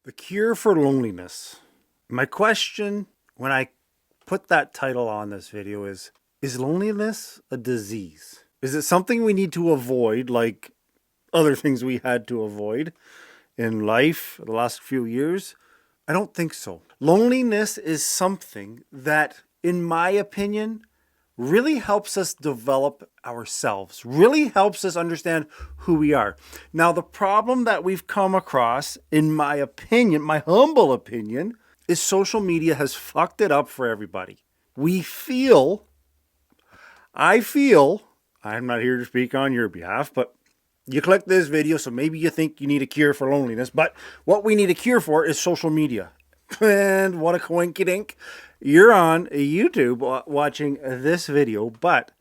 The cure for loneliness. My question when I put that title on this video is loneliness a disease? Is it something we need to avoid like other things we had to avoid in life the last few years? I don't think so. Loneliness is something that, in my opinion, really helps us develop ourselves, really helps us understand who we are. Now, the problem that we've come across, in my opinion, my humble opinion, is social media has fucked it up for everybody. I'm not here to speak on your behalf, but you click this video, so maybe you think you need a cure for loneliness, but what we need a cure for is social media. And what a coinkydink. You're on YouTube watching this video, but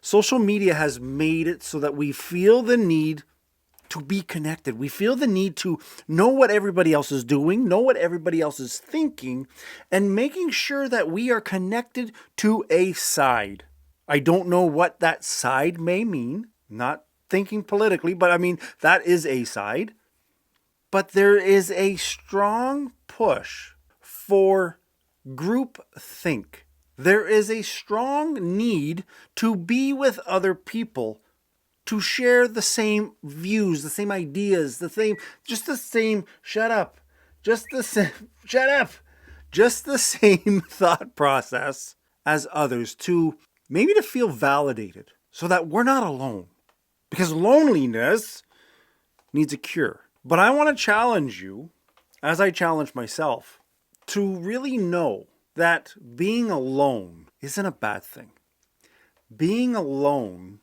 social media has made it so that we feel the need to be connected. We feel the need to know what everybody else is doing, know what everybody else is thinking, and making sure that we are connected to a side. I don't know what that side may mean, not thinking politically, but I mean, that is a side. But there is a strong push for group think. There is a strong need to be with other people, to share the same views, the same ideas, just the same thought process as others, to maybe to feel validated so that we're not alone. Because loneliness needs a cure. But I want to challenge you, as I challenge myself, to really know that being alone isn't a bad thing. Being alone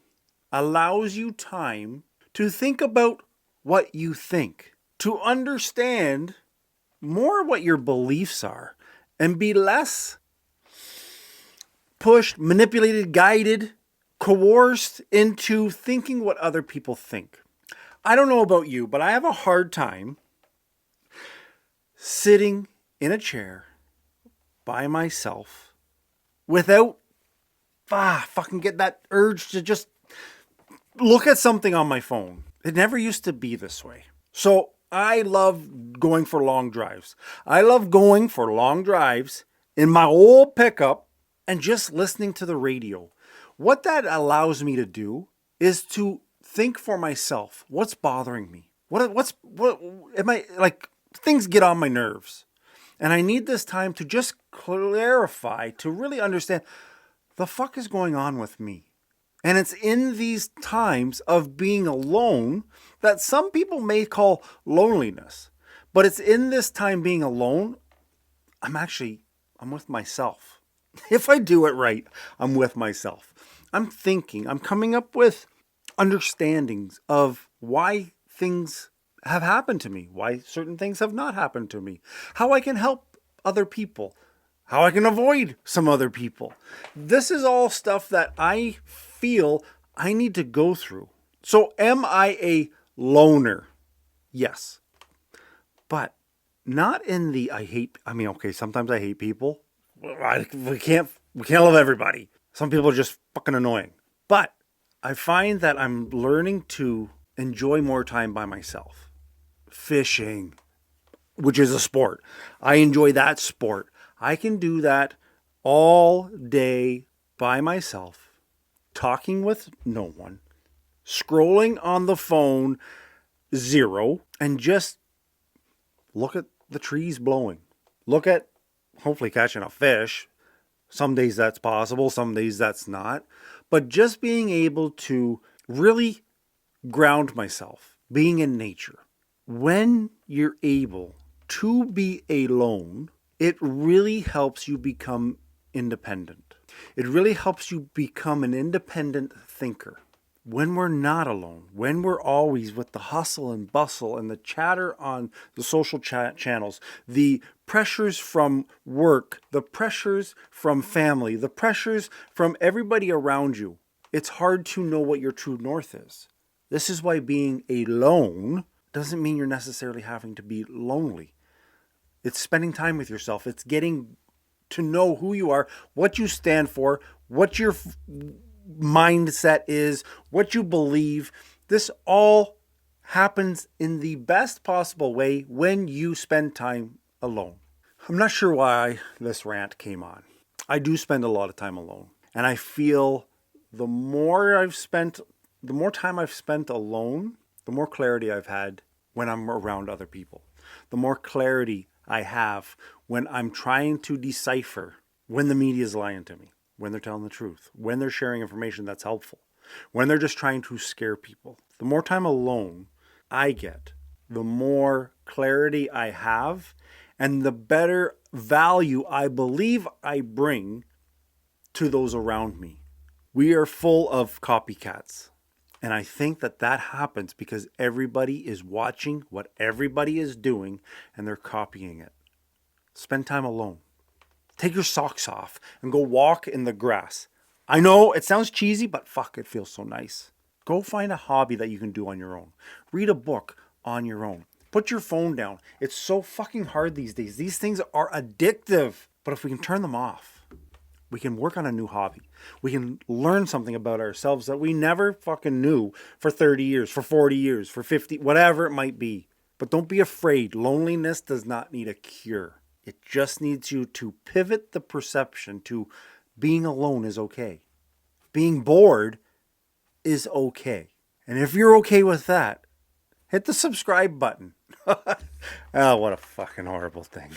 allows you time to think about what you think, to understand more what your beliefs are, and be less pushed, manipulated, guided, coerced into thinking what other people think. I don't know about you, but I have a hard time sitting in a chair by myself without fucking get that urge to just look at something on my phone. It never used to be this way. So I love going for long drives. I love going for long drives in my old pickup and just listening to the radio. What that allows me to do is to think for myself. What's bothering me? What am I like? Things get on my nerves. And I need this time to just clarify, to really understand the fuck is going on with me. And it's in these times of being alone that some people may call loneliness. But it's in this time being alone, I'm with myself. If I do it right, I'm with myself. I'm thinking, I'm coming up with understandings of why things have happened to me, why certain things have not happened to me, how I can help other people, how I can avoid some other people. This is all stuff that I feel I need to go through. So am I a loner? Yes. But not in the sometimes I hate people. We can't love everybody. Some people are just fucking annoying. But I find that I'm learning to enjoy more time by myself. Fishing, which is a sport. I enjoy that sport. I can do that all day by myself, talking with no one, scrolling on the phone, zero, and just look at the trees blowing. Look at hopefully catching a fish. Some days that's possible, some days that's not. But just being able to really ground myself, being in nature. When you're able to be alone, it really helps you become independent. It really helps you become an independent thinker. When we're not alone, when we're always with the hustle and bustle and the chatter on the social channels, the pressures from work, the pressures from family, the pressures from everybody around you, it's hard to know what your true north is. This is why being alone doesn't mean you're necessarily having to be lonely. It's spending time with yourself. It's getting to know who you are, what you stand for, what your mindset is, what you believe. This all happens in the best possible way when you spend time alone. I'm not sure why this rant came on. I do spend a lot of time alone. And I feel the more time I've spent alone, the more clarity I've had when I'm around other people. The more clarity I have when I'm trying to decipher when the media is lying to me, when they're telling the truth, when they're sharing information that's helpful, when they're just trying to scare people. The more time alone I get, the more clarity I have, and the better value I believe I bring to those around me. We are full of copycats. And I think that happens because everybody is watching what everybody is doing and they're copying it. Spend time alone. Take your socks off and go walk in the grass. I know it sounds cheesy, but fuck, it feels so nice. Go find a hobby that you can do on your own. Read a book on your own. Put your phone down. It's so fucking hard these days. These things are addictive. But if we can turn them off, we can work on a new hobby. We can learn something about ourselves that we never fucking knew for 30 years, for 40 years, for 50, whatever it might be. But don't be afraid. Loneliness does not need a cure. It just needs you to pivot the perception to being alone is okay. Being bored is okay. And if you're okay with that, hit the subscribe button. Oh, what a fucking horrible thing.